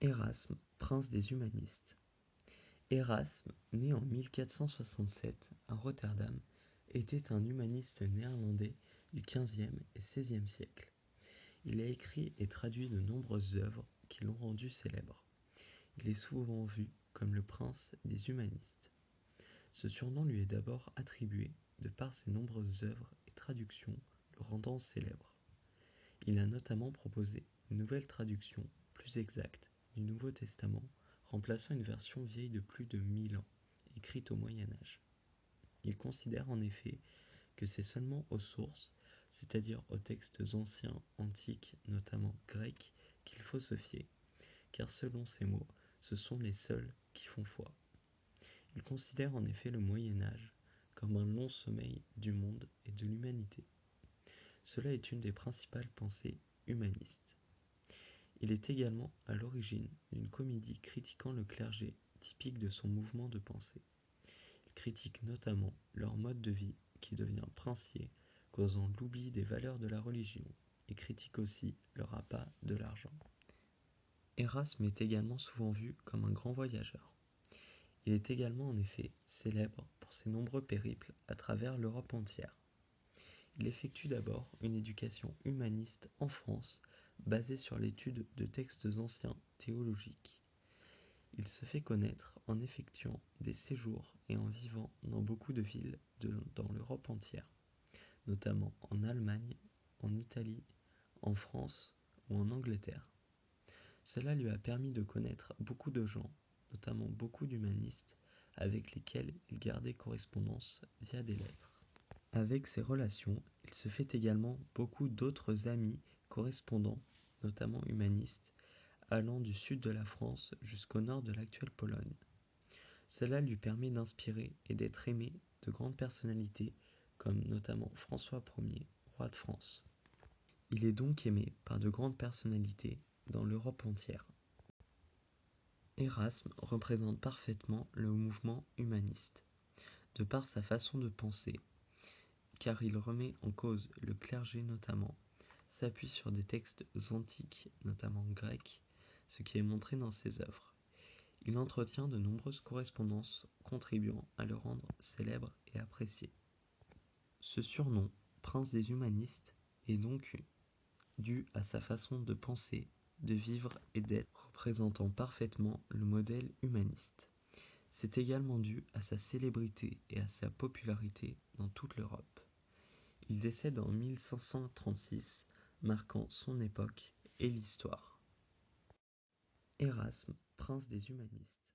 Érasme, prince des humanistes. Érasme, né en 1467 à Rotterdam, était un humaniste néerlandais du XVe et XVIe siècle. Il a écrit et traduit de nombreuses œuvres qui l'ont rendu célèbre. Il est souvent vu comme le prince des humanistes. Ce surnom lui est d'abord attribué de par ses nombreuses œuvres et traductions le rendant célèbre. Il a notamment proposé une nouvelle traduction, plus exacte, du Nouveau Testament, remplaçant une version vieille de plus de 1000 ans, écrite au Moyen Âge. Il considère en effet que c'est seulement aux sources, c'est-à-dire aux textes anciens, antiques, notamment grecs, qu'il faut se fier, car selon ses mots, ce sont les seuls qui font foi. Il considère en effet le Moyen Âge comme un long sommeil du monde et de l'humanité. Cela est une des principales pensées humanistes. Il est également à l'origine d'une comédie critiquant le clergé, typique de son mouvement de pensée. Il critique notamment leur mode de vie qui devient princier, causant l'oubli des valeurs de la religion, et critique aussi leur appât de l'argent. Érasme est également souvent vu comme un grand voyageur. Il est également en effet célèbre pour ses nombreux périples à travers l'Europe entière. Il effectue d'abord une éducation humaniste en France, basée sur l'étude de textes anciens théologiques. Il se fait connaître en effectuant des séjours et en vivant dans beaucoup de villes dans l'Europe entière, notamment en Allemagne, en Italie, en France ou en Angleterre. Cela lui a permis de connaître beaucoup de gens, notamment beaucoup d'humanistes, avec lesquels il gardait correspondance via des lettres. Avec ces relations, il se fait également beaucoup d'autres amis correspondants, notamment humanistes, allant du sud de la France jusqu'au nord de l'actuelle Pologne. Cela lui permet d'inspirer et d'être aimé de grandes personnalités comme notamment François Ier, roi de France. Il est donc aimé par de grandes personnalités dans l'Europe entière. Érasme représente parfaitement le mouvement humaniste, de par sa façon de penser, car il remet en cause le clergé notamment, s'appuie sur des textes antiques, notamment grecs, ce qui est montré dans ses œuvres. Il entretient de nombreuses correspondances contribuant à le rendre célèbre et apprécié. Ce surnom, prince des humanistes, est donc dû à sa façon de penser, de vivre et d'être, représentant parfaitement le modèle humaniste. C'est également dû à sa célébrité et à sa popularité dans toute l'Europe. Il décède en 1536, marquant son époque et l'histoire. Érasme, prince des humanistes.